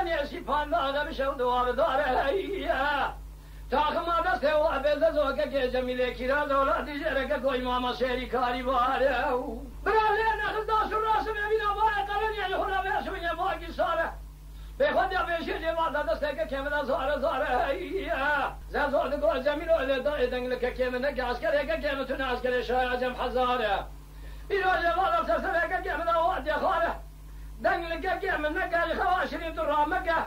نیستی پانداغه بشه و دوار داره تاخما دسته و عبیزه زوگه که جمیله کیرا دولتی جره که کوئی ماما شیری کاری باره براله نخل داشو راسو ببینم باره قرن یعنی خلا بیشو یه باقی ساره به خود یا بیشی جواد دسته که کمه زاره زور دگو جمیل و الیدای دنگل که کمه نگه اسکره که کمه تونه اسکره شای عجم حزاره ایرو جواد سرسره که کمه دواد یخاره دنگل که کمه نگه خواشرین تو رامگه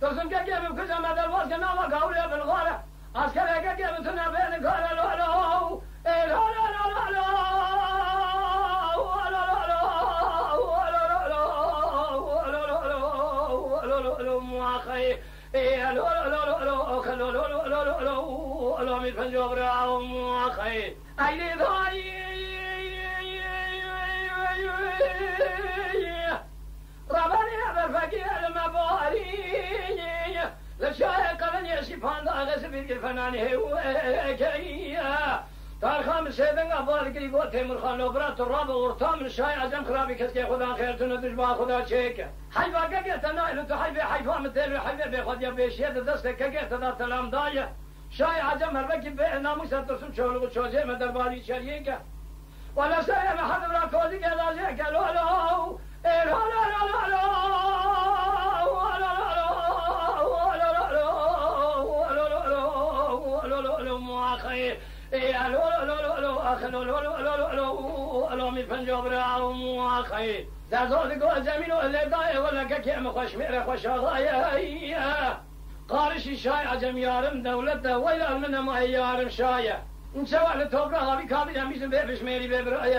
دوستم که کمه کجا مدرواز که ناما گوله بالغاره اسکره که کمه تونه بین کاره لولو من فنجوب راهم أخي أيدي ضاي ربني بالفقير المباري للشاي قلن يسيبان داغس بيد الفنان هوكيا تارخام سيدن أبوال كريقو تيمور خان وبرات الراب ورطام الشاي عزم خرابي كسكي خدا خيرتنا دجبا خدا شيك حيفا كاكيتا نايلو تحيفي حيفا متلو حيفا بيخد يبيشيد دستك كاكيتا دا تلام دايا شاي عجم هر وقت به ناموس ترسم چولو چوزه من درباری چریه ولا سر ما حد را کوزی که لازم که لو من پنجاب را مواخی در زود گو زمین و لدای ولا که مخوش میره خوش آغای قارشی شای عجم یارم دولت ده ویل من ما یارم شایه این سوال توبره هاوی کابی همیشه بهش میری ببرای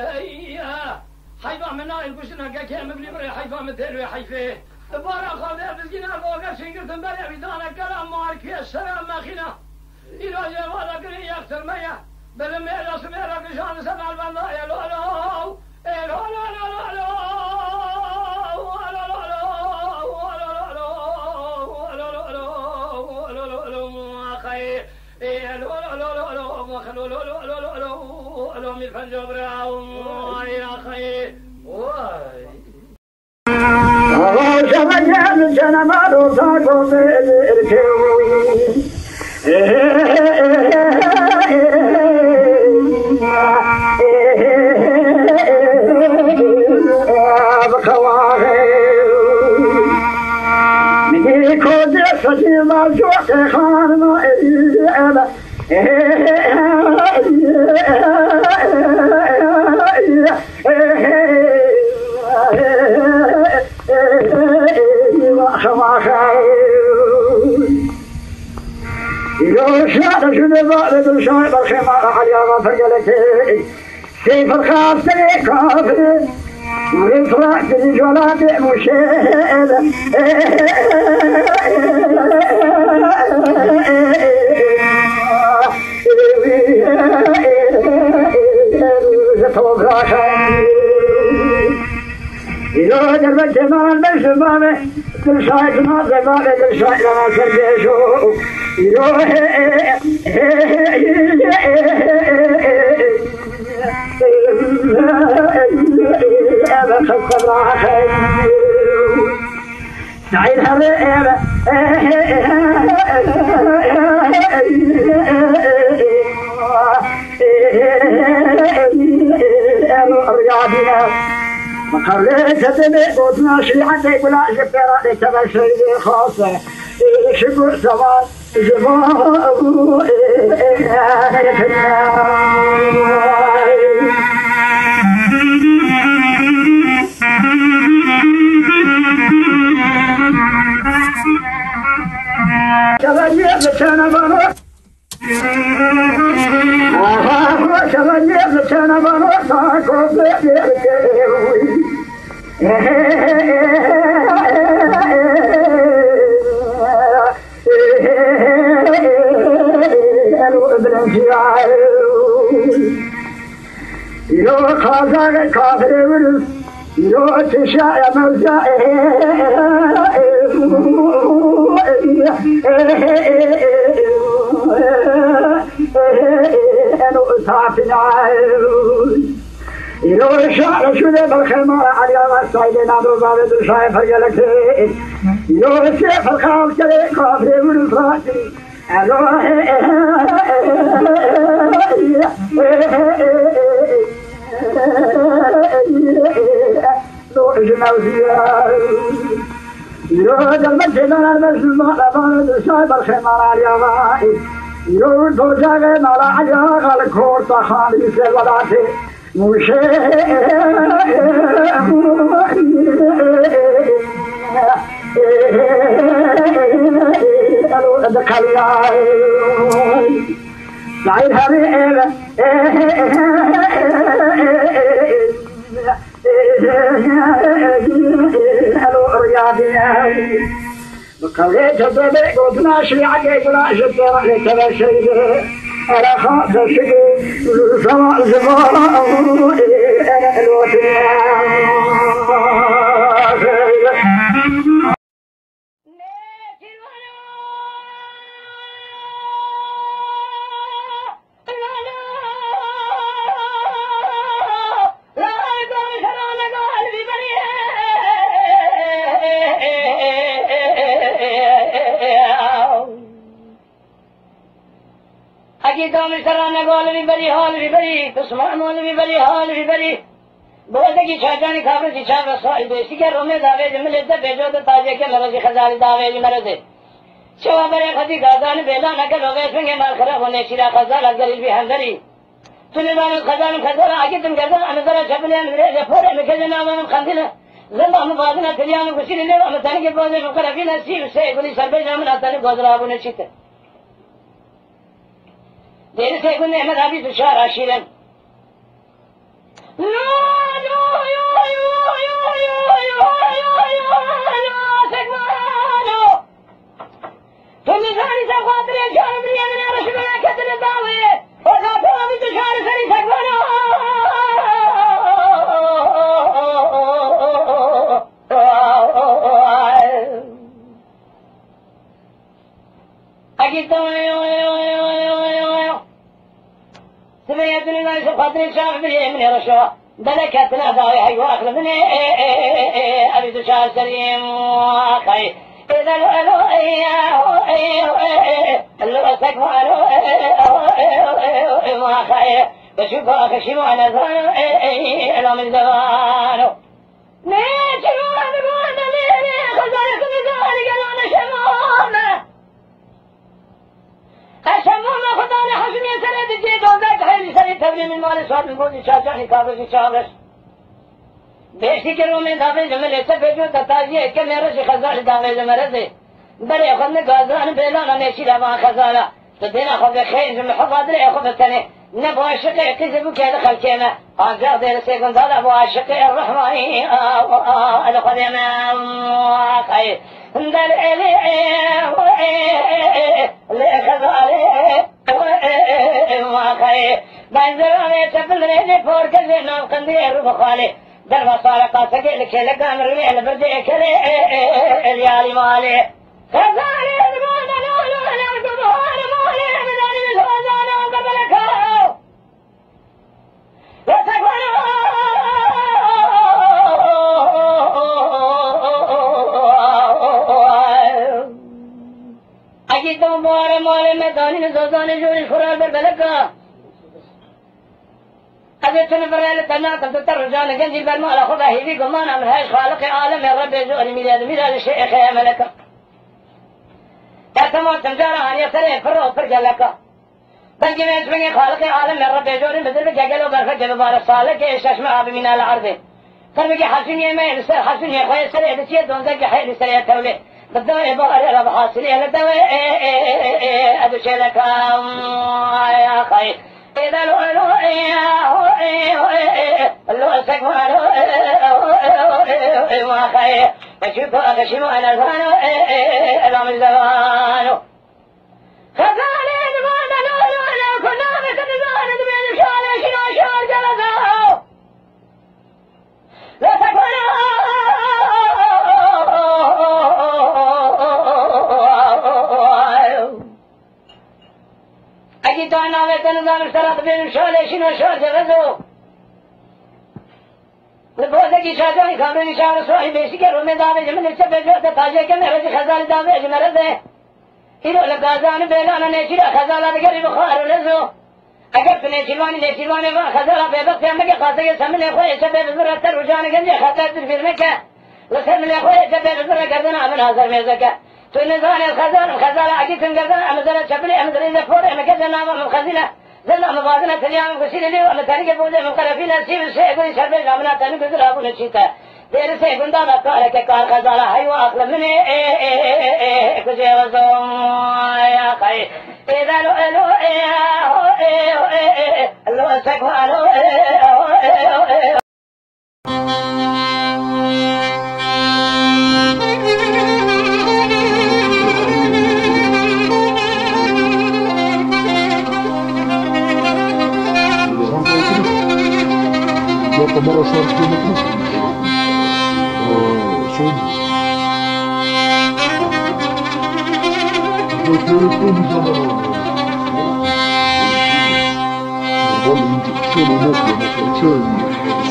حیفا من نایل گوشنا که مبلی برای حیفا متلو حیفه بارا خالده بزگین ارگوگه شنگرتن بری بیدانه کلام مارکی سلام مخینا ایراجه والا گری یختر میه بلم میراس میرا کشان سبال بندای لولو من فنجوب راهم يا خي واي شباب جنا مارو تاكو كيف الخاص كافر ورفرات الجولات مشيلة إذا درب الجمال بالشبابه كل شايك ما زبابه كل شايك ما سربيشو سعيد هذا الرياضية مقرلت تبي بوتنا شيعتي ولا شكرا تبشر خاصة شكر سواد جماعه يو خازق كافر ورس يو تشاء مرجع أنا أصحابنا ایرو شعر شده بالخمار علی آقا سایده نادو زاوه دل شای فرگلکه ایرو سیف الخاف کره کافره ورو فراتی الو لو اجنوزيا يرو دلمت جنان المسلم لبان دل شای بالخمار علی آقا ایرو دو جاگه نالا علی آقا لکور تا خالی سل وداته موشه سعيد هريل بقولي تبدأ قلنا شريعة قلنا شتى لتبى شيء أنا خاص شيء سواء زمان أنا دام سرانه گال بھی بری حال بھی بری دشمن مال بھی بری حال بھی بری بولتے کی چھاٹانی خبر کی چھاپ رسوائی بیسی کے رومے داوے جملے سے بھیجو تو تاجے کے مرضی خزاری داوے جی مرضی شوا برے خدی گازان بیلا نہ کرو ویسے کے مال خراب ہونے شیرا خزار اگری بھی ہنگری تمہیں دانو خزار آگے تم کرتا انظرہ چھپلے انگریز پورے لکھے جناب ہم خندل زندہ مبادنہ تلیان گسین لے ومتانی کے بوزے مقرفی نصیب سے گلی سربے جامن آتانی گوزرابو نشیتے دیر سے گن احمد آبی دشار آشیرن تو نظاری سا خاطر جان بریان نارش بنا کتن داوے اور خاطر آبی دشار سری سکوانا اگی تو سبيت الناس خاطر شاف بلي من رشوا دلكتنا ضايع حيو اخلفني ابي دشار سليم واخي اذا لو لو سكوانو واخي بشوف اخشي وانا زانو الى من زمانو نيجي وانا لي خزارك مزاري قالوا انا شمامه أشمونا خدانا حسن يسرد الجيد وذاك حيل سرد تبري من مال سواد من بوزي شاجعني كابرزي شابرس بيشتي كرو من دافع جمل سفجو تتاجيه كم يرشي خزار دافع جمرزي بري أخذنا قازران بيلانا نيشي لما خزارا تدينا أخذ خير جمل حفاظ لي أخذ التاني نبو عشقي قزبو كيدا خلقينا أنزاق دير سيكون دادا أبو عشقي الرحماني أدخل يمام خير دل إلي واخي بنزرانه تفل ريني فور كذي نام قندي رو بخالي در وصالقا سجل كله كان رمي البردي كله اليالي مالي خزاني المونا لولو الجبهار مالي بداني بالخزانة وقبلكاو اگی تو مارے مارے میں دانی نے زوزانے جوڑی خورال بر بلکا اگر تن برائے تنا کل تر رجان گنجی بر مالا خدا ہیوی گمان امرهاش خالق عالم رب جوڑی میراد شیخ ملکا تاتمو تمجارا آنیا سرے فرو پر جلکا بلکہ میں اسمیں خالق عالم رب جوڑی بدر میں جگلو برفت جب بارا سالک ششم آب من العرض قلبی کی حسنی میں حسنی خوی سرے دچیے دونزا کی حیل سرے تولے بدوي بار رب حاصل لدوي ادش لكم يا خي اذا لو لو سكوانو ما خي بشوف اغشم انا زانو الام الزمانو خزاني ما لو كنا بكذان بين شال شال جلسوا لا سكوانو اگی دانا ویتن دانو سرات بین شاله شنو شال جلسو کی شاجانی کامرانی شهر سوی بیشی که رومه داوه جمعه چه بجوت تاجه که مرد خزال داوه جمرده ایرو لگازان بیلان نیچی را خزال دگری بخار لزو اگر تو نیچیلوانی و خزال بیبقی هم بگه خاصه که سمنه خوی چه بزرگ تر و جان گنجه خطر تر فیلمه که وسمنه خوی چه بزرگ کردن آمن حاضر میزه که تو نزان الخزال عقیتن کردن امزر چپلی امزر زفور امکد نام مخزینه زنا مبادنة تليام كسير لي ولا تاريخ بوده مقرفين السيف الشيء كل شرب جامنا تاني كذا أبو نشيته دير سيف بندا نكار كار خزالة هاي وأكل مني كذي وزوم يا خي إذا لو سكوا مرة صار في مدرسة صوم ذكرتهم زمان والله شنو نقل مثلا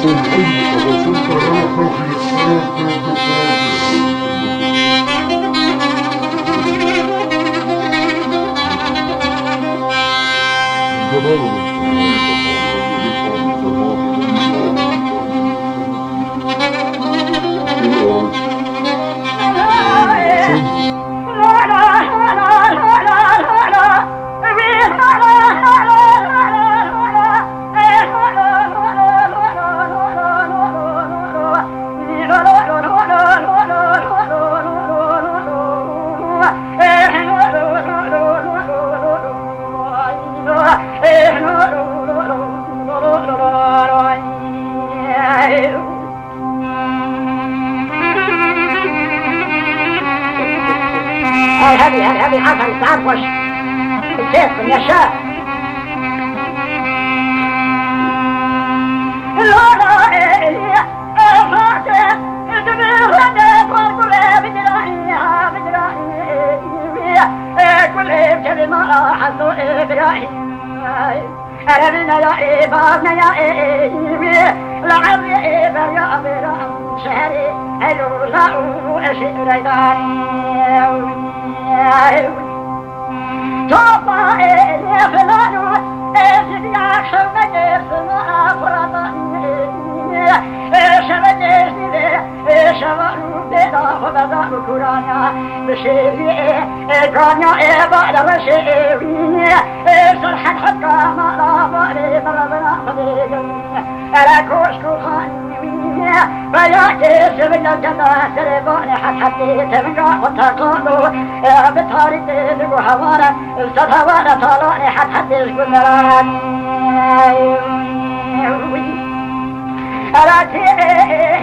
صوم حلو صوم كهرباء هذه عسل تعرفش كيف يشاء أربنا يا إبابنا يا إيمي لعبي إبا يا أبرا شهري هلو لاو أشير ريداني توبا إلي فلانو إزدي عشو مجيسنا أفرطاني شبجيسي شبارو بيدا فبدا كرانا بشيري كرانا إبا بشيري صرحا حقا ما لا بالي مرضنا صديقي ألا كوشكو خاني فيا كيس من الجنة سرباني حتى تمنع وتقالوا بطاري تلقوا حوانا استطوانا طالاني حتى يسكن مراني ألا كيس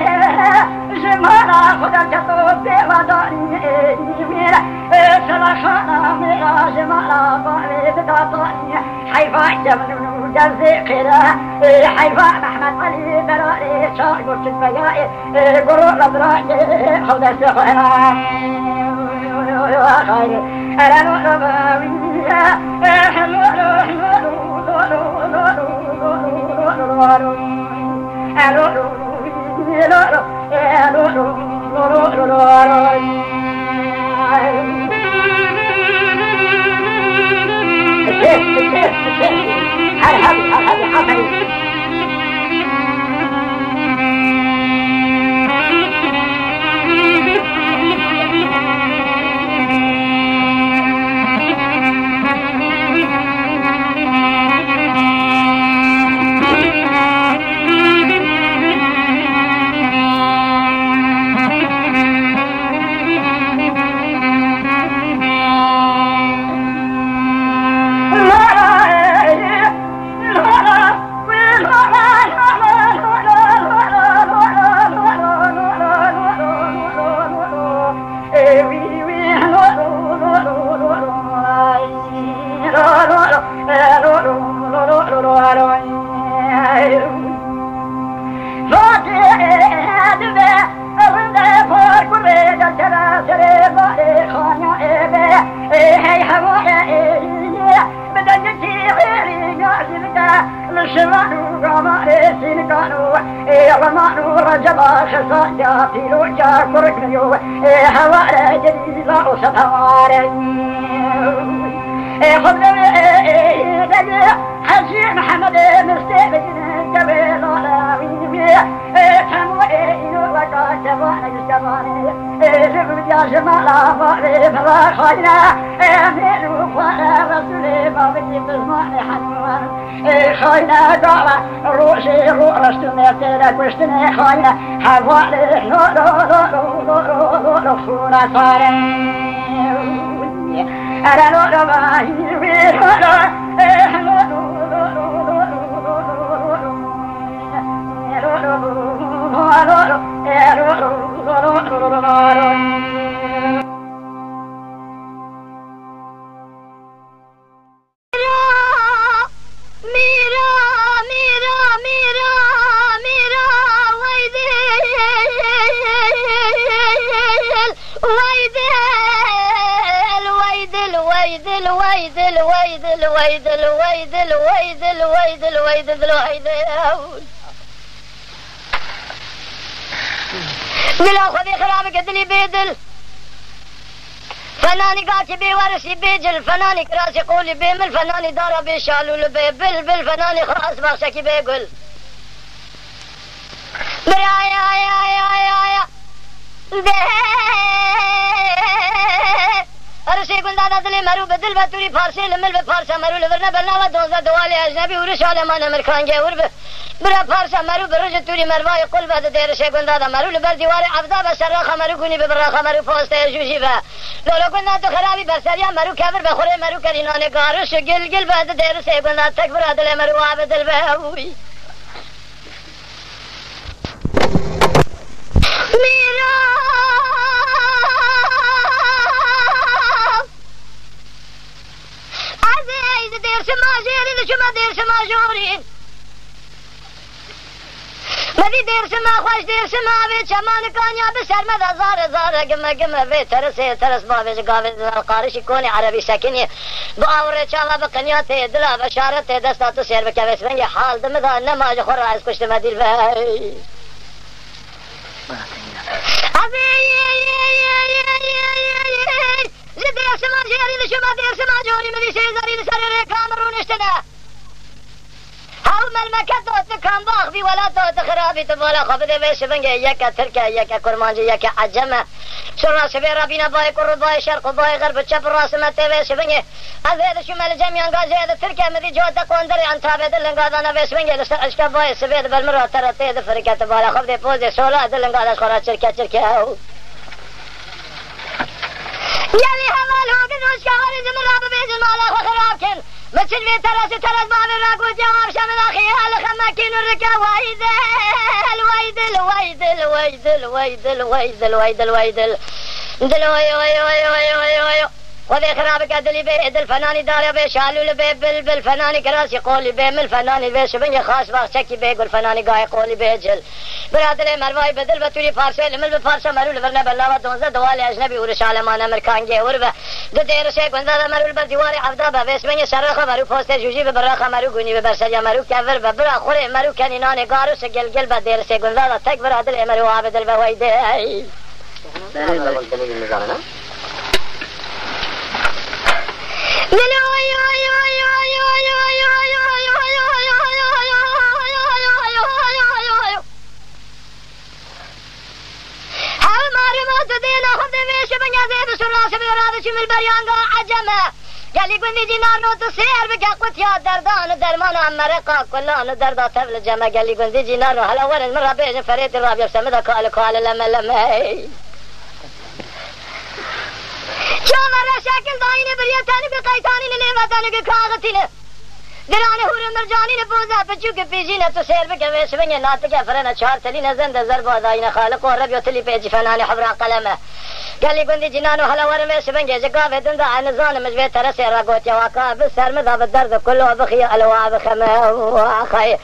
جمالا خدا جطوب بيواداني سلاشانا ميرا جمالا بالي بداطاني حيفا جمنون جزي قرا حيفا محمد علي براري شايب الشفياء قرور الأدراء خدا سخنا خير ألا نؤمن لشمانو قماري سينقانو رمانو رجبا خصايا فيروجا كركنيو هواري جديلا وسطواري خذني حجي محمد مستبجن قبل العالمين تموين وقت وانا جسماني زبد يا جمال فاري فلا خاينا من وفانا رسولي ما بدي بزماني حنوان خاينا دعوة روشي رشتني تيرك وشتني خاينا حوالي لو فونا صاري أنا لو ما هي بلا خذي خرابك ادلي بيدل فناني قاتي بي ورسي بيجل فناني كراسي قولي بيمل فناني دارا بيشالو لبي بل فناني خلاص بخشكي بيقول يا ارسي قل دادا دلي مرو بدل بطوري فارسي لمل بفارسا مرو لورنا برناوة دوزا دوالي اجنبي ورش علمان امريكان جي ورب برا فارسا مرو برج توري مرواي قل بد دير شي قل دادا مرو لبر ديواري عبدا بسراخا مرو قوني ببراخا مرو فوسته جوجي با لولو قلنا تو خرابي برسريا مرو كبر بخوري مرو كريناني قارش گل بد دير شي قلنا تكبر دل مرو عبدل بهوي ميرا عزيز دير سماجيرين شما دير سماجورين مدي دير سما خوش دير سما بيت شمان كانيا بسر مدى زار قمة بيت ترس بابي قابل القارش يكوني عربي ساكني باوري شالا بقنياتي دلا بشارتي دستاتو سير بكبس بنجي حال دمدا نماج خور عايز كشت مدي الباي دير سما جيرين شما دير سما جوري مدي سيزارين سريري كامرون اشتنا هاو ملمكة دوت كان باخ في ولا دوت خرابي تبولا خبده بيش بنجي يكا تركا يكا كرمانجي يكا عجمة شراس في رابينا باي قرب باي شرق باي غرب تشب راس متى بيش بنجي هذا شمال جميعا غازي هذا تركا مدي جوتا قندري عن تابع دلنقاذانا بيش بنجي اشكا باي سبيد بالمرة ترى تيد فرقة تبولا خبده بوزي سولا دلنقاذا خورا تركا يلي هوال هو قدوش كهاري زمرا ببيز المالا وخرابكن مثل في ترس باب الراق وجواب شمل خيال خماكين الركا ويدل وذي خرابك ادلي بيد الفناني داري بيشالو لبي بالفناني كراسي قولي بيم الفناني بيش بني خاص باخ شكي بيقول الفناني قاي قولي بيجل برادلي مرواي بدل بتولي فارسي لمل بفارسا مرو لبرنا بلاوة دونزا دوالي اجنبي ورش عالمان امريكان جي وربا دو دير شيك ونزا مرو البرديواري عفدا بيش بني شرخة مرو فوستي جوجي ببراخة مرو قوني ببرسجا مرو كفر ببرا خوري مرو كنيناني قارو سجل بدير شيك ونزا تك برادلي مرو عابدل بويدي قال لي قندي جنان وتصير بقاقوت يا دردان درمان عمرقا كلان دردا تبل جمع قال لي قندي جنان هلا ورد مرة بيجن فريت الرابع بسمدها قال لما شامرة شكل دايني بريتاني بقيتاني لليمتاني بكاغتيني دراني هور مرجاني نفوزا بچوك بيجينا تسير بكويش بني ناتك فرنا شهر تلين زند زربا داينا خالق ورب يوتلي بيجي فناني حبرا قلمه قال لي قندي جنانو هلا ورميش بنجي جقافة دندا عن زان مجبي ترسي رقوت يواقع بالسر مذهب الدرد كله بخي الوا بخمه واخي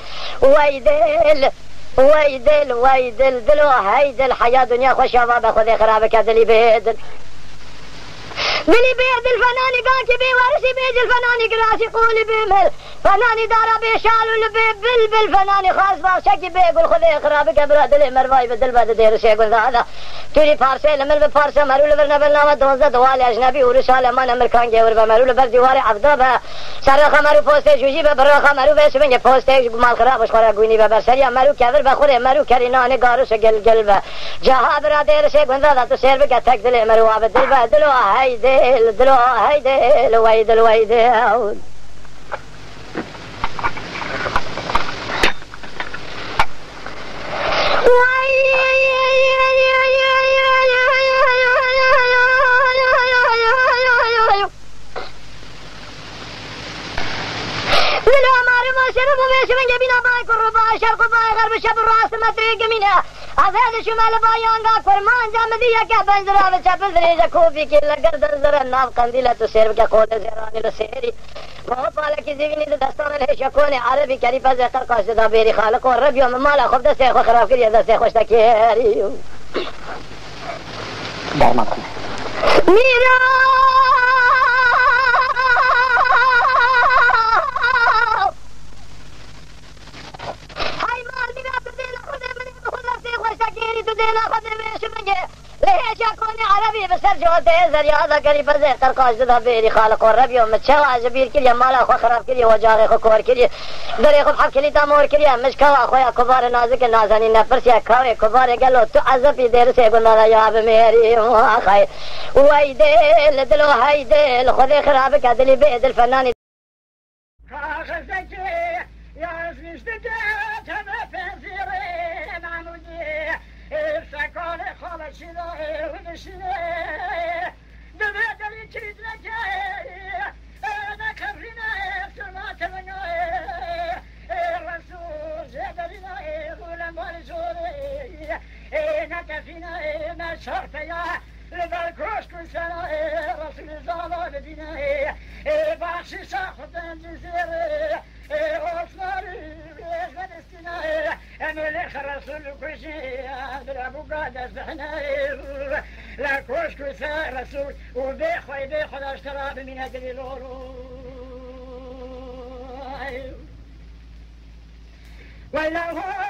ويدل دلو هيدل حياة دنيا خوش بابا خذي خرابك دلي بيدل دلی بيد الفناني قاكي بي ورسي بيج الفناني قراسي قولي بيمل فناني دارا بيشال ولبي بلبل فناني خاص باشكي بيقول خذي خرابك برا دلي مرواي بدل بعد دير شيقول هذا توري فارسي لمل بفارسه مرول برنا بالنامه دونزه دوالي اجنبي ورساله من امريكان جور بمرول برديواري عبدا به سر خمرو پوسته جوجي به برا خمرو به سبنگ پوسته مال خرابش خورا گونی به برسریا مرو کور بخوره مرو کرینان گارو گل گل به جها برادر سے گندا تو سر به تک دل مرو اب دل به دل هاي دل هاي دل وای دل وای دل شرب وماشي من جبينا باي كربا شرق باي غرب شب الراس مطريق منها هذا شمال بايانغا كرمان جامدية كبنزرا وشبل دريجة كوفي كلا قردن زر الناف قنديلة تسير بك قول زيراني لسيري बहुत वाला की जीवनी तो दस्तान है शकों ने अरबी करीफा से कर काश दा बेरी खालक और रबियों में माला खुद से खराब करिए दसे खुश तक है दरमा मेरा हाय मार मेरा तो देना खुद मैंने खुद से खुश तक है तो देना खुद में शबंगे ليش أكون عربي بسر جوته زريعة ذكري بزه ترقاش ده بيري خالق الربي ومتشوا جبير كليه مالا خو خراب كليه وجاغي خو كور كليه دري خو حق كليه تامور كليه مش كوا خويا كبار نازك نازني نفرس يا كاوي كبار قالوا تو عزبي دير سي قلنا يا بميري واخي ويدل دلو هيدل خذي خرابك ادلي بيد الفنان خاخزك يا زيشتك تما فنزيري نانوجي سكان خالشنا ونشنا دبدري كيدلك انا كبرنا سمعت لنا الرسول جدرنا ولا مرزوري نكفينا ما شرط يا لبالكوش كل سنة رسول الله دينا بخشي ساخد الجزيرة أصلاري فلسطينا أملك رسول كوشي أبو قادة سحنا لا كوش كوسا رسول وبيخو الاشتراب من أجل الورو ولا هو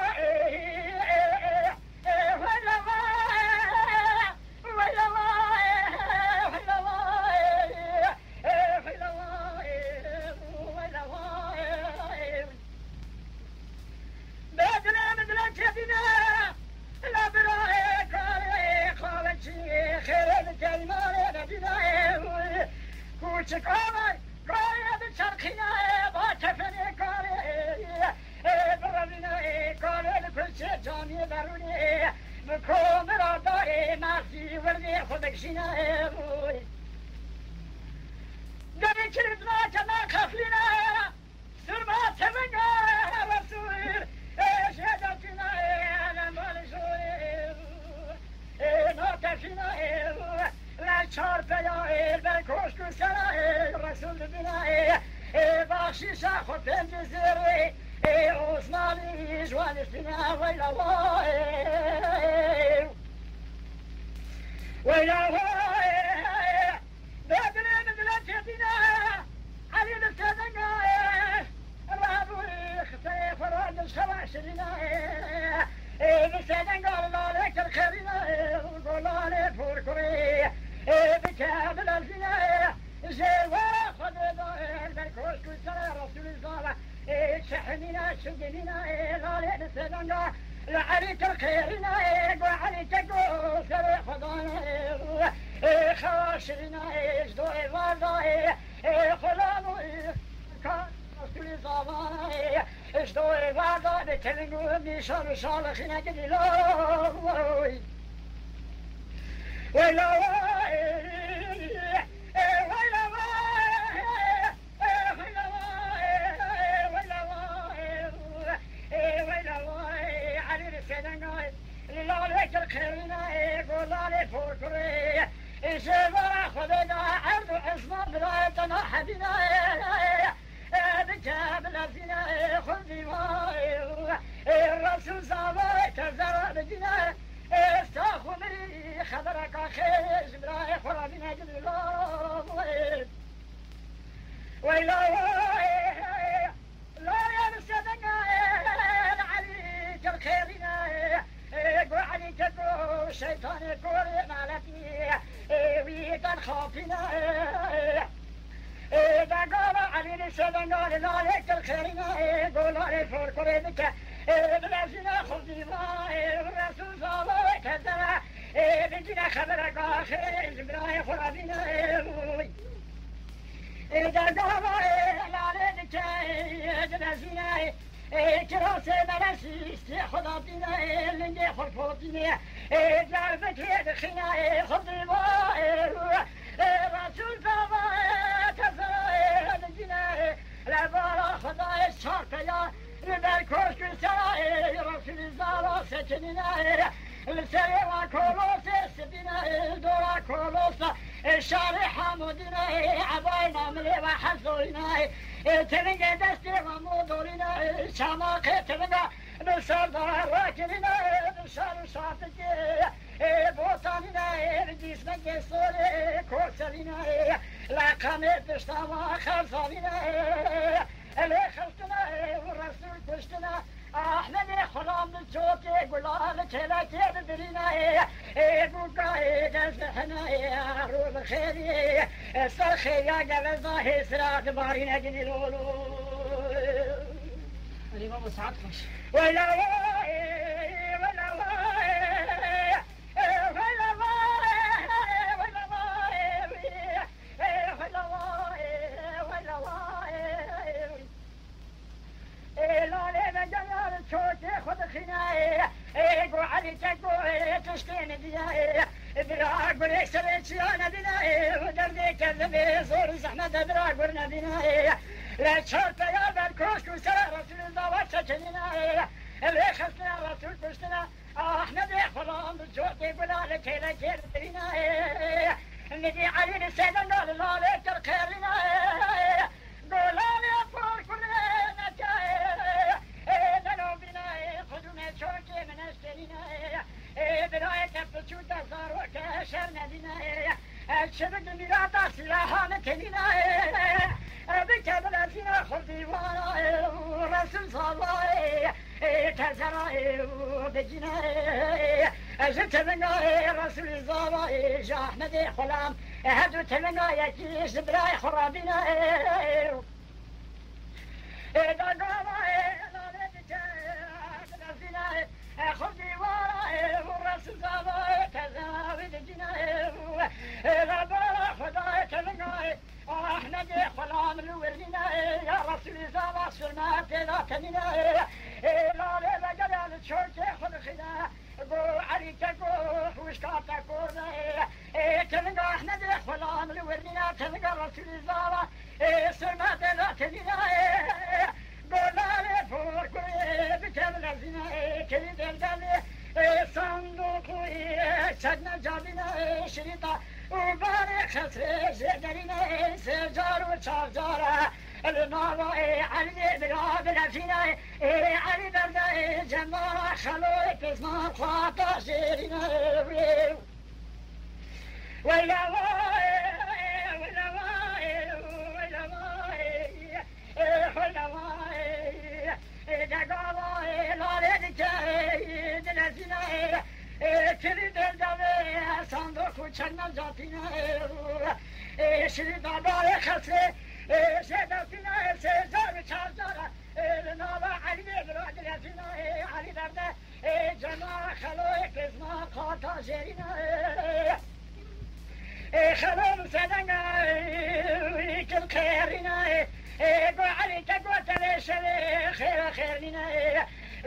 خبرك خير برای خرابی نجد الله ويلا لا يمسدنا عليك الخيرنا قو عليك قو شيطان قول مالتي ويكن خافنا إذا قال علينا سدنا قال عليك الخيرنا قول عليك فرقرينك بلازنا خذينا الرسول صلى الله عليه وسلم بنتنا خبرك آخر براي خرابنا إذا قال عليك بلازنا كراسة بلاسي خذاتنا لنجي خلفوتنا جعلتك يدخنا خذينا رسول صلى الله عليه وسلم لبارا خداي الشرقية بالكوش كسائي رسول الزارة سكننا السريرة كولوس سبينا دورا كولوس الشارع حمودنا عباينا ملي وحزوينا تلقى دستي ومودورنا شماقي تلقى بالسردار راكننا بالشار شاطكي بوطاننا بجسمك صوري كوسلنا لقمت بشتاما خلصاننا اللي خلصنا والرسول كشتنا احمد خلام الجوتي قلال تلاكي بدرينا بوكاي دزحنا روح خيري الصرخي يا قبل ظاهر سراط بارينا جنيلولو الإمام مسعد خش ولا خذ خناية قو علي تقو تشتين دياية براق وليكسر سيانا بناية ودردي كذبي صور زحمة براق ورنا بناية لا تشرط يا بالكوشك وسلا رسول الله واتشجناية اللي خصنا رسول كشتنا احنا بيخلان بالجوط يقولا لك لك بناية ندي علي السيدة قال الله لك الخيرنا قولا لي فور كلنا جاية دلو بناية خذونا شوكي من استرينا بناية كفتشو دزار وكاشرنا بناية الشبك ميراتا سلاحا مكلنا بكبل أزينا خلطي وانا رسول صلى الله تزرع بجنا أجت بنا رسول الله جا أحمد خلام هدو تلنا يكيش براي خرابنا إذا قام خذي وراي والرسول صلى الله تزرع بجنا إذا بلا خداي تلنا احنا دي خلام الورنا يا رسول الله سلمات لا تننا لا لا جلال الشوكي خذ خنا قو علي تقو وشكات تقونا تلقى احنا دي خلام الورنا تلقى رسول الله سلمات لا تننا قو لا فور كل بكل الزنا كل دلدل صندوق شدنا جابنا شريطه وبارك خسر زدرنا سجار وشجارة النار علي بلاد الأفينا علي بردا جمال خلوك اسمه خاطر شيرنا ويلا ويلا ويلا ويلا دقاوي لا لدكي دلزنا كل دلدل صندوق وشنا جاتنا شريط دار خسر سيدنا سيزار شجرة نالا علي براد الأفينا علي بردا جمال خلوك اسمه خاطر شيرنا خلوم سدنا كل خيرنا قو علي تقو تليشري خير خيرنا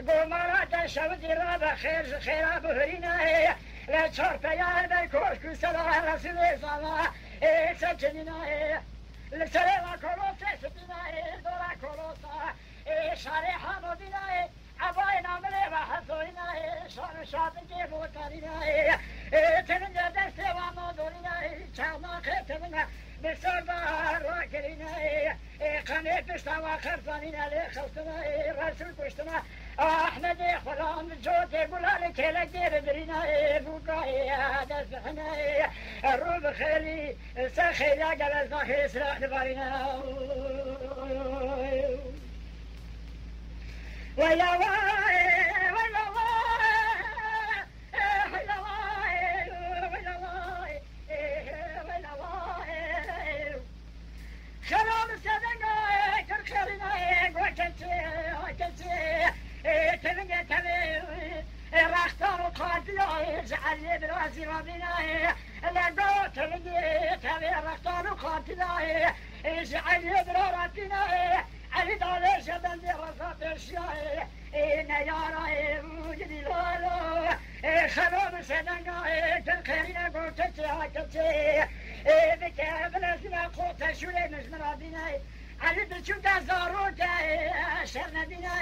قو مرات شود رابع خير خير بهرنا لا تشرط يا بالكوش كسلا رسول الله سجننا لسلا كولوس سبنا دورا كولوسا شارع مدينة عباينا ملي وحزوينا شان شاطئ بوتارينا تنجا دست ومودورينا شاما خيتنا بسردار راكرينا قنيت بشتا وخرطانينا لخلطنا رسول كشتنا احمد فلان جوت قولان كلا دير درينا بوقاي دفعنا الروب خيري سخير قال زخي سلاح دبارنا ويا واي ويا واي ويا واي ويا واي ويا واي شراب سدنا كرخرنا وكنتي تبقى تبي راختار وقاتل زعل براسي ربنا لا قوت تبي راختار وقاتل زعل براسنا علي دار شبن رفات الشاي نيارا وجدي لولو خراب سدنا تلقينا قوت تاكتي بكابل اسمع قوت شولي نجم ربنا علي بشوت زاروتا شرنا دينا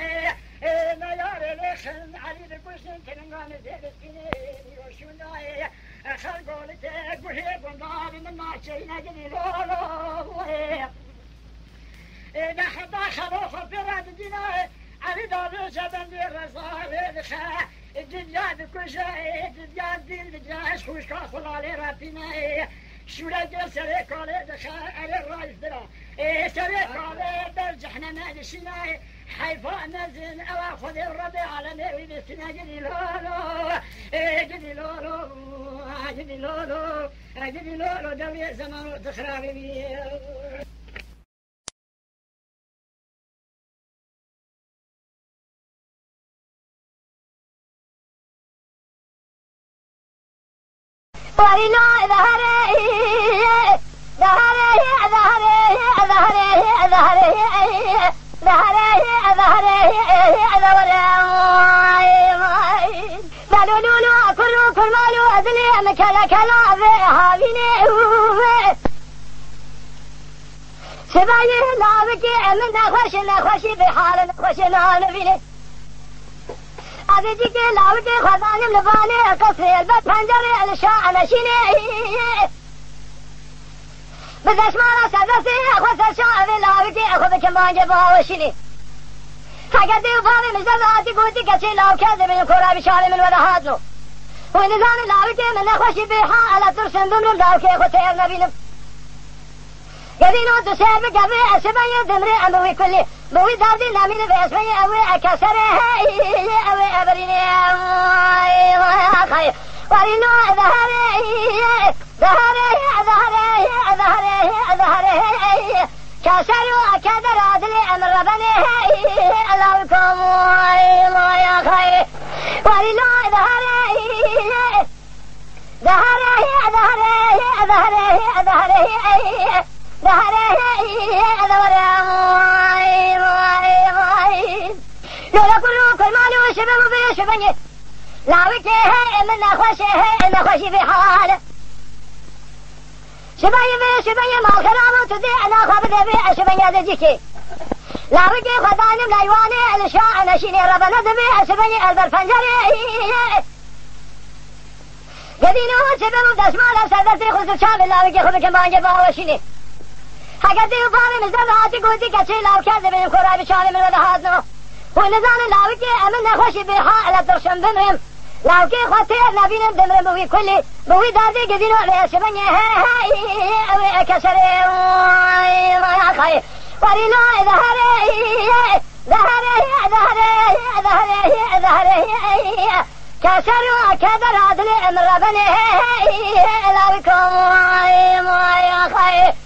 نيار لخن علي بكوشن كنغان زيدتيني يوشونا خلقولت قهي بندار من ماشينا جدي لولو نحضا خروف براد دينا علي دار شبن دي رزال خا الدنيا بكوشا الدنيا دين دجاش خوش كاخلالي رابينا شولا جسري كولي دخا على الرايف درا سري كولي برجحنا نادشنا حيفا نزل او خذ الربيع على نوي بسنا جدي لولو جدي لولو جدي لولو جدي لولو دولي زمان تخرابي بيه ورينا ظهري ظهري ظهري ظهري ظهري ظهري ظهري مالولو كل مالو أزلي مكلا كلا هاويني سبايي لابكي من نخوشي بحال نخوشي نبيني أبيك لاوتي خزانم لباني قصري البت پنجري الشاع نشيني بدش مانا سدسي أخوص الشاع لاوتي أخو بكمان جباوشيني فقدي وفاوي مجدزاتي قوتي كشي لاو كذب من كورا بشاري من ودهاتنو ونزان لاوتي من نخوشي بيحا على ترسن دمرم داوكي أخو تير نبينم قدينو تسير بقبي أسباني دمري أموي كلي موي داردي نامين بأسباني أوي أكسري أوي أبريني أخي ورينو ظهري ظهري ظهري ظهري ظهري كسروا أكدر عدلي أمر ربني اللهكم يا أخي ورينو ظهري ظهري ظهري ظهري ظهري لولا كل مالو شبه بشبني لاوكي من نخوشي في حاله شبني ما كلامه تضيع انا خابد بي شبني دجيكي لاوكي خدانم لايواني الشاع نشيني ربنا دبي شبني البرفنجري قدينو شبه دشمال سدسي خذ شاب لاوكي خذ كمان جباوشيني حقدي وفاري مزداداتي قوتي كشي لاو كذب من كورا بشاري من ودهاتنو ونزان لاوكي أمن نخوشي بيحا على ترشم بمرم لاوكي خوتير نبينم بمرم بوي كلي بوي داردي قدينو بيشبني اوي كسري يا أخي ورينو ظهري ظهري ظهري ظهري ظهري كسروا كدر عدلي من ربني لكم يا أخي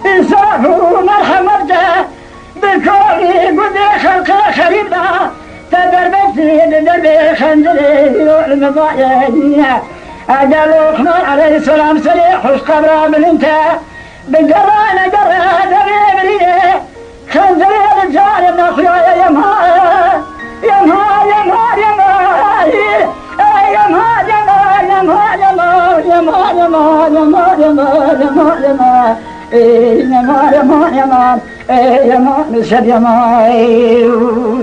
إنسافوا مرحمته بكل قد خلق خريبنا نفسي بدربي خنزري والمضايا قالوا خمار عليه السلام سريح وش قبره بالانت بقرانا قرا دربي خنزري الرجال النخيا يا مهار يا مهار يا مهار يا مهار يا مهار يا مهار يا مهار يا مهار يا مهار يا مهار يا مهار يا مهار يا مهار يا مهار يا مهار يا مهار يا مهار نسد يا مهار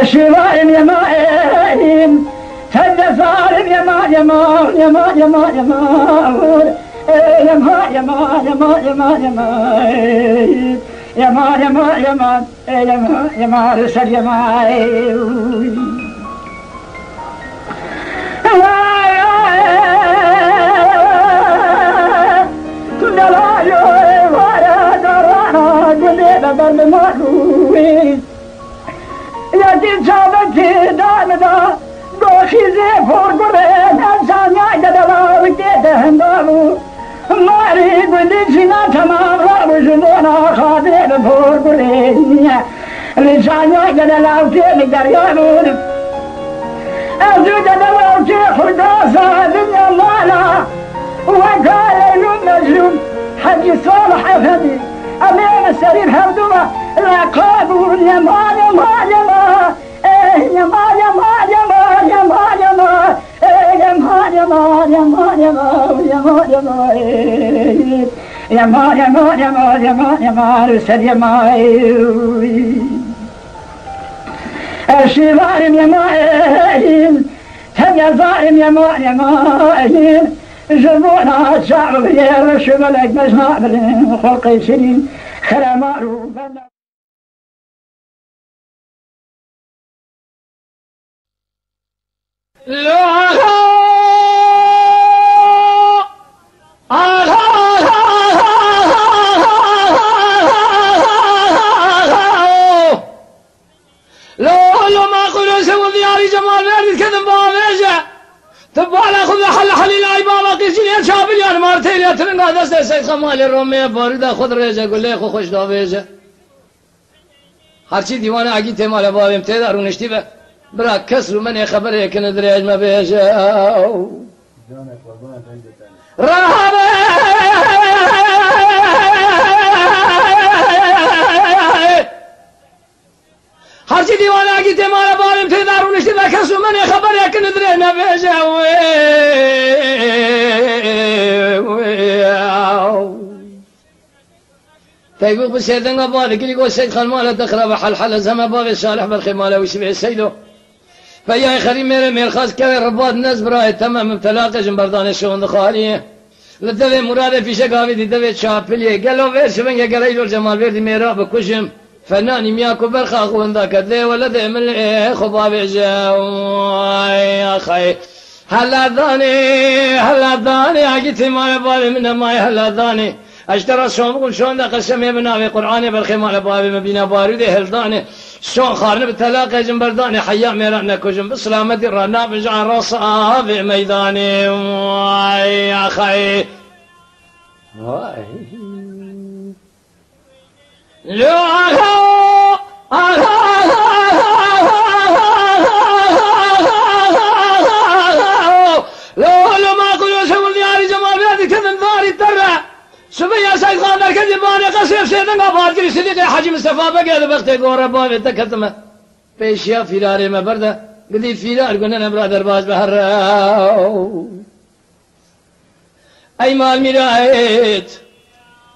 الشوارم يا مهار الدفارم يا مهار يا مهار يا مهار يا مهار يا مهار يا مهار يا مهار يا مهار يا مهار يا مهار يا مهار يا مهار يا مهار يا مهار نسد يا مهار يا جابتي دامدا دوشي زي فورغورين انسانيا ددلا وكيدهن دالو ماري قدسنا تمام رابجنونا خاطر فورغورين لسانيا ددلا وكيدهن دالو أزود ددلا وكيدهن خداسة دنيا مالا وقال يوم حج صالح أفندي أمين السرير هردوة لا قابوا يا مال يا مال يا مال يا مال يا مال يا مال يا مال يا مال يا مال يا مال يا مال يا مال يا مال يا مال يا مال يا مال يا مال يا مال السر يا مال الشظائم يا مال تبيا ظائم يا مال يا مال جبونا شعب غير شملك مجمع خلقي سنين خلا معروف لو ما قلوا سووا دياري جمال بيرد كذب بابيجة تبالا خذ حل حليل اي بابا قيسين شافل يا مارتين يا ترنغا دست سيد خمال الرومي بارده خذ ريجه قل لي خو خوش داويجه هرچی دیوانه اگی تمال بابیم تیدا رو نشتی به برا کس رو من خبر یکن دریج ما بیجه رهبه هرچی دیوانه اگی تمال بابیم تیدا رو نشتی به کس رو من خبر یکن دریج ما بیجه تيقول بسيدنا بابا كل يقول سيد خلمالة تخرب حل زما بابا صالح بالخمالة ويشبه سيده فيا خلي مير خاص كذا رباط الناس براي تمام متلاقى جنبردان شون خاليه لدوي مراد في شقاوي دي دوي شابليه قالوا فير شبن قال يدور جمال بيردي ميرا بكشم فنان مياكو برخا اخوان ذاك ذي ولد من خباب يا اخي هلا ذاني اجيت ما بابي من ما هلا ذاني اشترى شون شون قسم ابن قرآن بالخمال بابي مبينا بارده هلدانه شون خارن بتلاقى جنبرداني حيا ميرانا كجن بسلامتي رانا بجعل راسها في ميداني يا اخي لو ما قلوا سووا دياري جمال بيدي كذن ذاري ترى شوفي يا سيد خاطر كذي باني قصير سيدنا بارجري سيدي حاجي مصطفى بقى بختي قورة بابي تكتمه بيشيا فيراري ما برده قدي فيرار قلنا انا برادر باز بحر اي مال ميرايت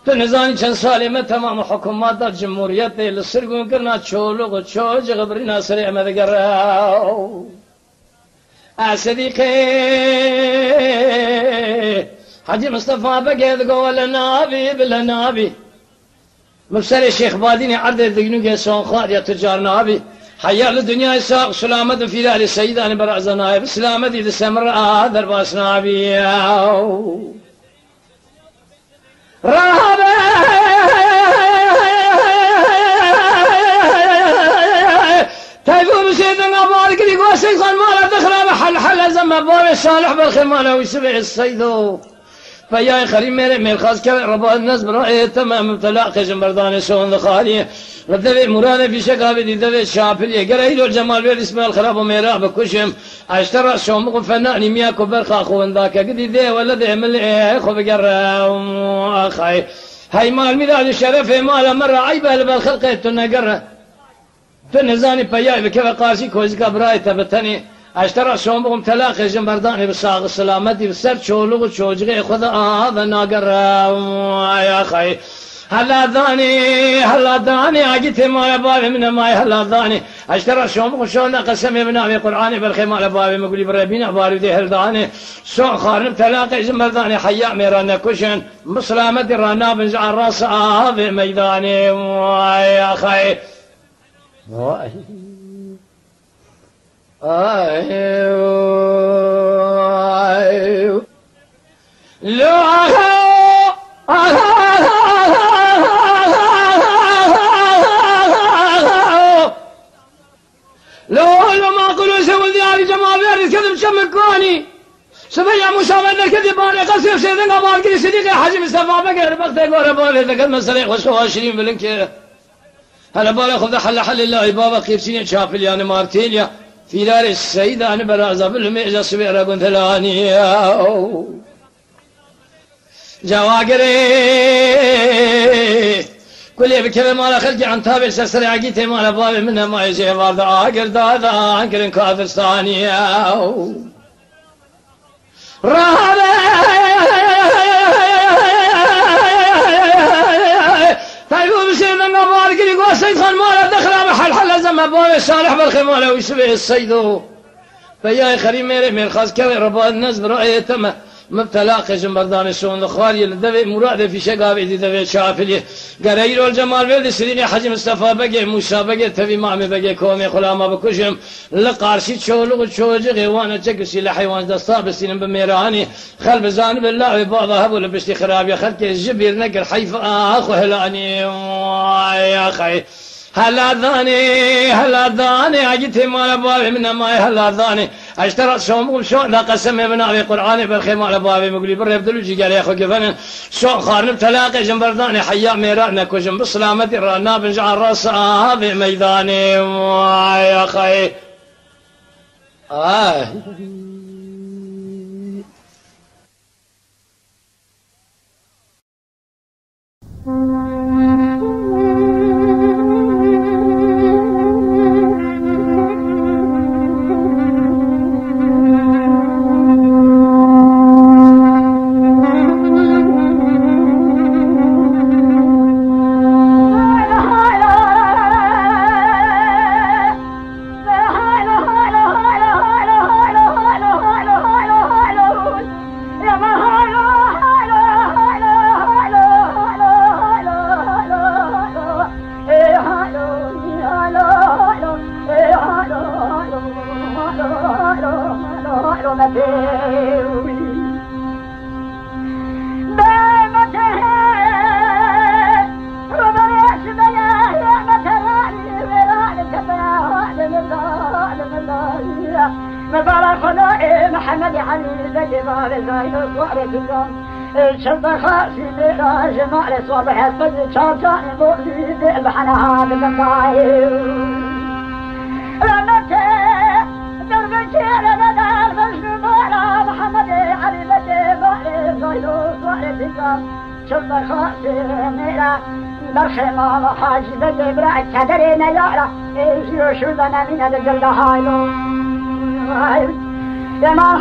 تنزاني چند سالي ما تمام حكومات در جمهوريت للسرقون كرنا تشولوغ وتشوج غبرنا سريع ما ذكر صديقي حاجي مصطفى بقى قول نابي بلا نابي مبسري شيخ باديني عرض الدقنوق سون خاد يا تجار نابي حيا الدنيا ساق سلامة في دار السيدان برعز نائب سلامة دي السمراء درباس نابي رهبة تقول سيدنا بارك لي قول سيد خان مالا دخل حل زم بابي صالح بالخمانة ويسبع الصيدو فيا خريم ميري ميل خاص كبير ربا الناس برأي تمام ابتلاء خشم بردان شون خالي ردبي مراد في شقابي دي دبي شافلي قريل الجمال بير اسم الخراب وميرا بكشم اشترى شوم فنان مياكو برخا خو ذاك قد دي ولا دي من اخو بقرا اخي هاي مال ميلاد الشرف مال مره عيبه بالخلق تنقر تنزاني بيا بكيف قاسي كوزكا براي تبتني اشترى شوم تلاقي جنبرداني بالصاغ السلامتي بالسر شولو شوجغي خذ هذا ناقر يا اخي هلا ذاني عقيت ما بابي من ماي هلا ذاني اشترى شوم شلون قسمي بنامي قراني بالخيمه بابي مقولي بربينا بابي دي هلداني شو خارب تلاقي جنبرداني حيا ميرانا كشن بسلامتي رانا بنزع الراس هذا ميداني يا اخي لو ما قلوا سوى دياري جمال بيرد كذب شمكوني سبيع مسامد الكذب باني قصير سيدنا قبال كي صديقي حجم استفا بقر بقتك وربالي ذكر مسريق وشوها 20 بلنك هلا بالي خذ حل الله بابا قيرسين شاف لي انا مارتيليا في دار السيدة انا برازة بالمئزة سبيرة قلت لاني جواقري كل بكذا مال خلقي عن تابع سسري عقيتي مال بابي منها ما يجي بارد عاقر دادا عنكر كافر ثاني طيبوا بسيدنا مالك اللي يقول السيد خان ماله دخل بحل زم بابي صالح بالخماله ويشبه السيد فيا خريم ميري مير خاص كبير ربا الناس برأيه تمه مبتلاقي جنبردان شون الخالي الدبي مراد في شقابي دي دبي شافلي قريل الجمال بيد سيدني حجم مصطفى بقي موسى بقي تبي مامي بقي كومي خلامه بكشم لقارشي شولو شوجي وانا تكسي لحيوان دصاب السنين بميراني خل بزان بالله بعض هبو لبشتي خراب يا خلك الجبير نقر حيف اخو هلاني يا اخي هلا ذاني عجتي مال بابي من ماي هلا ذاني اشترى شوم شو ذا قسم بنابي قراني بالخيمه على بابي مقولي بر يبدلوجي قال يا اخو كفن شو خارب تلاقي جنبرداني حيا ميرانا كوجم بسلامتي رانا بنجع الراس هذا ميداني يا اخي محمد علي بجمال زايد صورتكم الشرطة خاصي بلا جمال صبح الفجر شاطئ مؤذي بالحنا هذا بالضايل رمته دربك لنا المجنون محمد علي بجمال زايد صورتكم شرطة خاصي ميرا برخما وحاج بجبرا كدرين يارا ايش يشوفنا من الجلد هايلو يا ما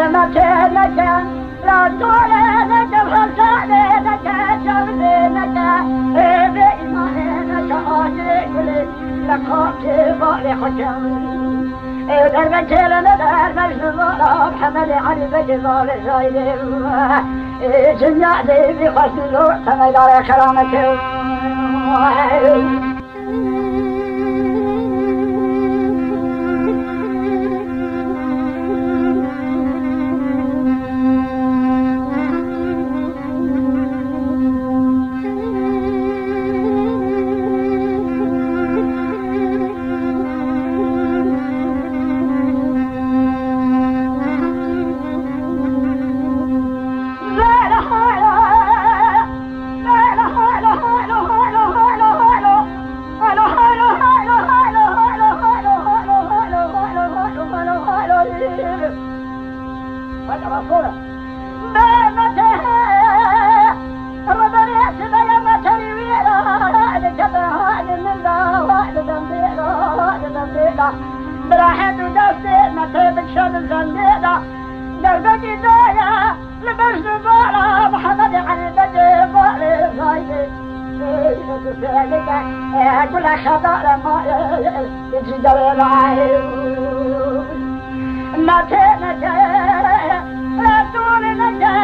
ما كان لا تولد بخلصانك جوزنك بإيمانك عاشق لك بالي حكم دربك لنا المجنون محمد علي بجمال زايد جنياتي في خشم الروح تمدار كرامك هذا رسوله بمته ربنا يسبي متري ويلا هذا جبهان من ذا واحد ذنبيلا براحة ودستي متى بكشف الزنبيلا دربك دايا لبس نبالا محمد علي بدي بالي زايدي أقول خضار ما يجدر العين نتي طول نجا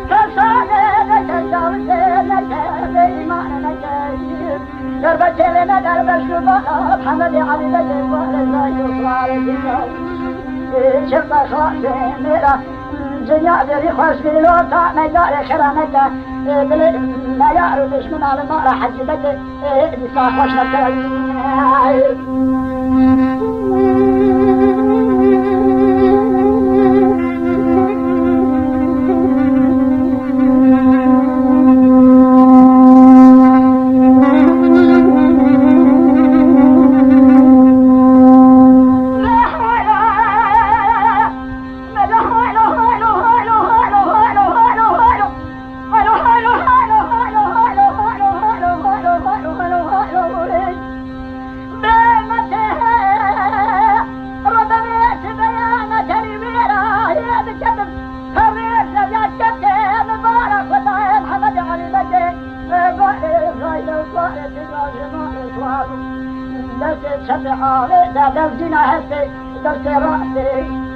فصاد نجا جوز نجا بإيمان نجا درب جلنا درب الشباب محمد علي بدي بالي زايدي صار شب خاص ميرا جنيا دري خوش بلوتا مدار خرانتا ما يعرفش من على ما راح حجبته نساء خوش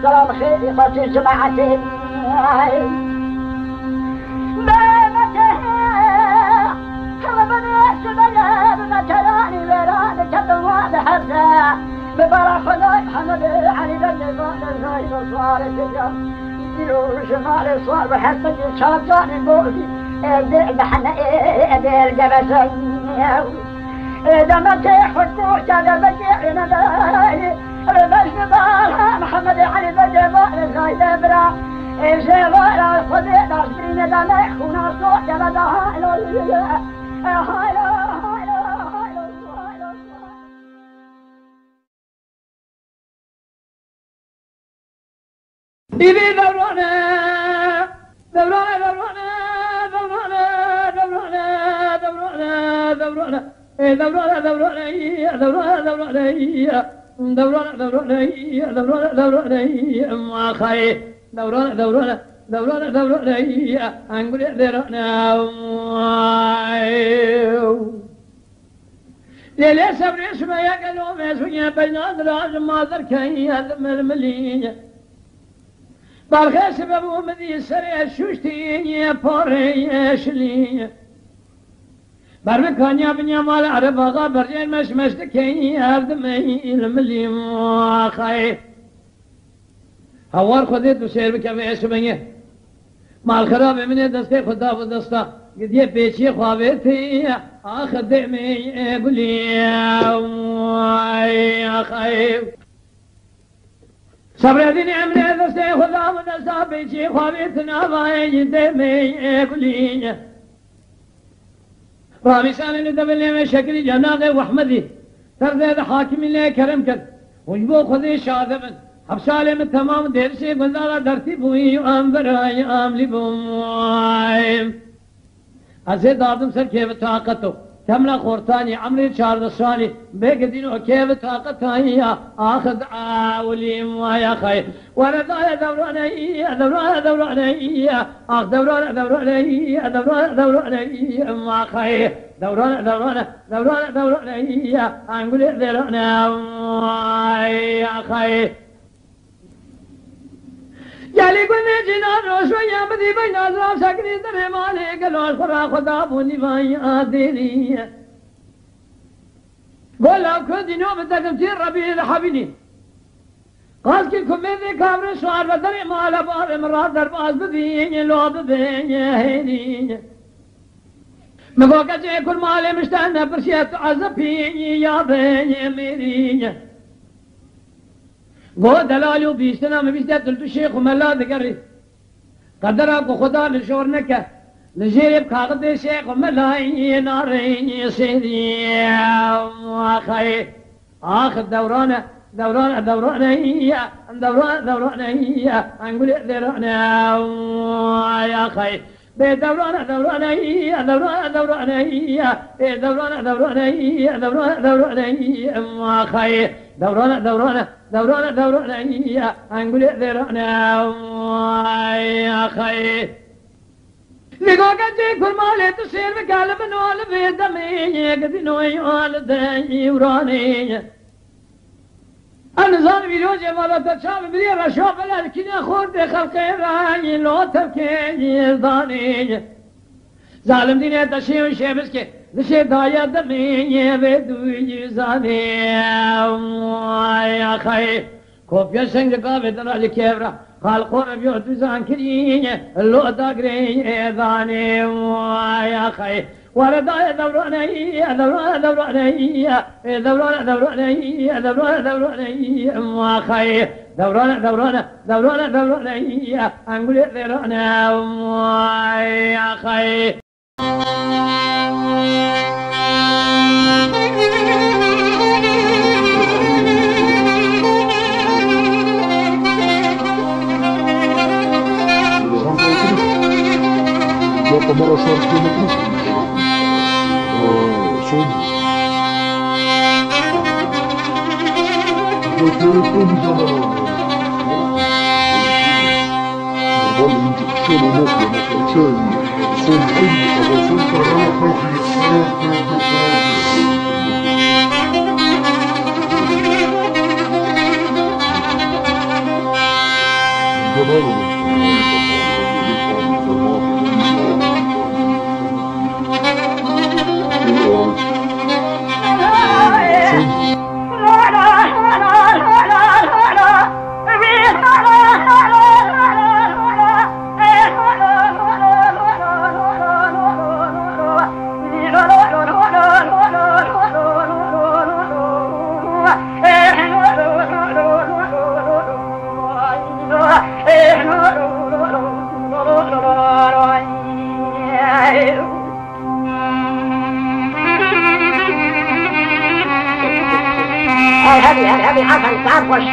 سلام خير خاطر جماعتي بمته ربنا يسبي بمتراني ويراني كتب واضح حرزة ببرا خداي محمد علي بدي زايد صار تجام يروح شمال صار بحسن شاطان بوزي بحنا الجبسين إذا ما تحكوا جاد بجينا داي ربش بالها محمد علي بدي بالي زايد برا إذا ولا خدي داشرين دنا خونا صوت جبدا هايلو إذا دورنا ما خاي دورنا أنقول درنا ليلة صبر اسمه يقلوا مسوية بين أدراج ما ذركي الململية بالخير سببه مذي سريع شوشتي بوري شلي برمكان يا بني مال عرب غابر جين مش دكي أردمي الملي خاي هوار خديت وسير بكفي اسمه مال خراب من دستي خدا ودستا قد يبيشي خوابتي آخر دمي قولي يا خاي صبر ديني أمني دستي خدا ودستا بيشي خوابتنا باي دمي قولي رامسان ندبل من شكل جناغ وحمدي ترد حاكم الله كرم كد وجبو خذي شاذبا حبسالي من تمام درسي قلنا درتي بوي أمبراي أملي بوي أزيد آدم سر كيف طاقته تملا خورتاني عمري شارد الصالي بيقدينو كيف طاقتاني آخذ عاولي ويا خير ورد دوراني آخ دوراني ما خير دوراني أنقول دوراني يا خير جالي قلنا جنان روشويا بدي بين أزرام سكري دري مالي قلوا الخرا خدا بوني باي آديني قول لو كنت نوم بدكم تير ربي لحبيني قال كلكم مذي كامر سوار بدري مالا بار مرات درباز بديني لو بديني هيني مقوكا جي كل مالي مشتانا برشيت عزبيني يا بيني ميريني قو دلالو بيشتنا مبيشتا تلتو الشيخ وملا ذكري قدرك وخدا لشورنك نجيب كاغد الشيخ وملا نارين سيدي آخر دورانه دوران دورانية دورانية نقول ذرعنا يا خي بدوران دورانية دورانية دورانية ما خي دوران دورانية نقول ذرعنا يا خي لقاك كل مالي تصير بقلب نوال في دمي قدنو يوالدي وراني أنا ظالم يلوجي مالا تشام بدير أشوف لكن أخذ خلقي راي لو تبكي ظاني ظالم ديني تشيو شيبسكي دشي دايا دمي بدوي زاني يا خي كوفيا سنجقا بدنا لكيبرا خالقون بيوت زانكرين اللو داقرين ظاني يا خي وردا دورانية ما خي دورانية أنقول ذرانا يا خي مرة صارت كلمة مسلم صوم كل زمان والله يمكن شنو مطلع مثلا ثاني صوم حلو صوم كرامة خلقي هذه حصل تعرفش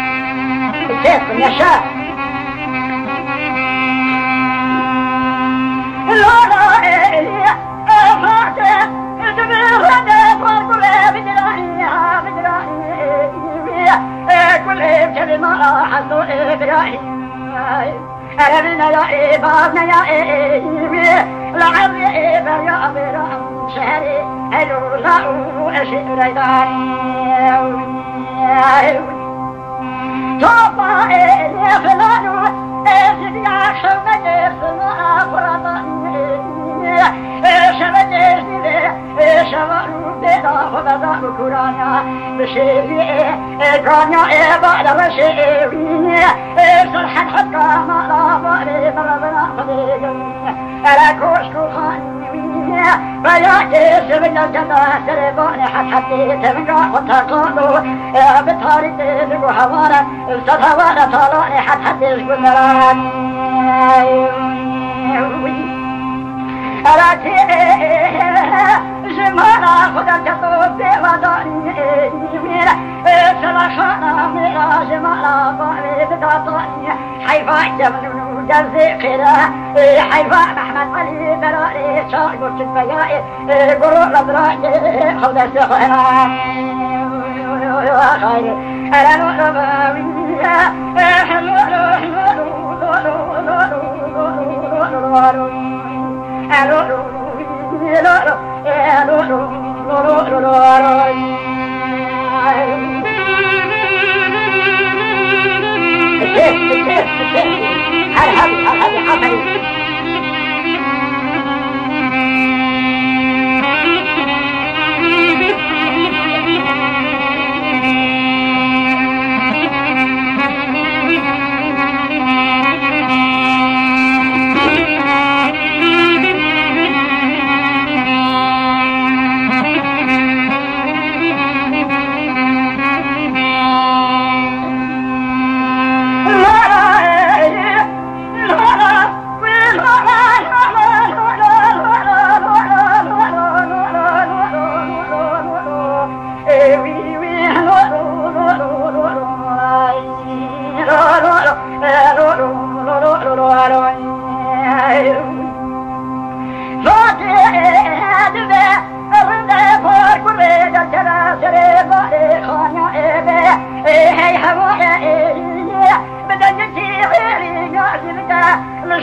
كيف النشاء أربنا يا إبابنا يا إيمي لعب يا إبا يا أبرام شهري هلو لاو أشير ريداني توبا إلي فلانو إذن يا شمجي سنا فرطاني شمجي سني شمارو بيدا فبدا بكرانا بشيري إقرانيا إبادا بشيري صرحت حتى ما لا باري مرضنا صديقا ألا كوشكو خاني فيا كيس من الجنة سرباني حتى تمنع وتقالو بطاري تلقو حوانا استطوانا طالاني حتى يسكن مراني ألا كيس مانا خدا جطوب بيواداني سلخانا ميرا جمالا باري بداطاني حيفا جمنو جزي خيرا حيفا محمد علي براري شاق وشد بيائي قرور لدرائي خدا سخيرا خيري ألا نؤرباوي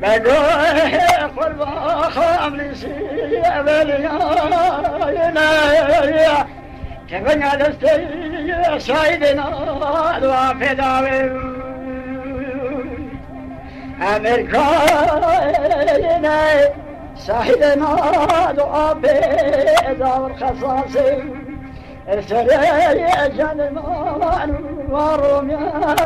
بقول قرب خاملسي أبليا كفن دستي سايدنا وفداوي أمريكانا سايدنا وفدا والخصاصي السرية جنمان وروميا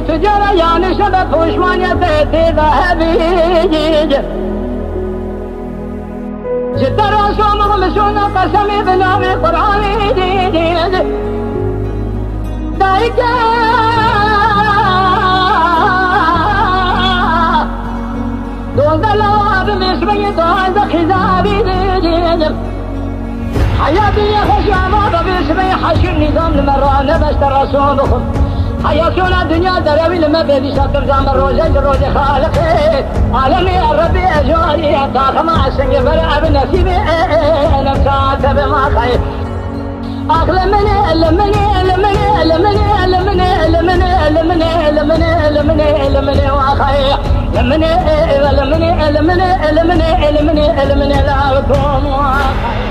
تجارة يعني شبك وشوان يبيتي ذهبي جد رسوم غمسونا قسمي بنامي قرآني دايكا دون دلواب مشبي دون خذابي حياتي يا خشامة بمشبي حشر نظام المرانة بشتر رسومهم حياتنا الدنيا دروي لما بيدي شاطر زام الروجة خالقي عالمي يا ربي أجوالي طاقة مع السنج برع بنسيبي أنا مساعدة بما خير لمني وخير لمني لكم وخير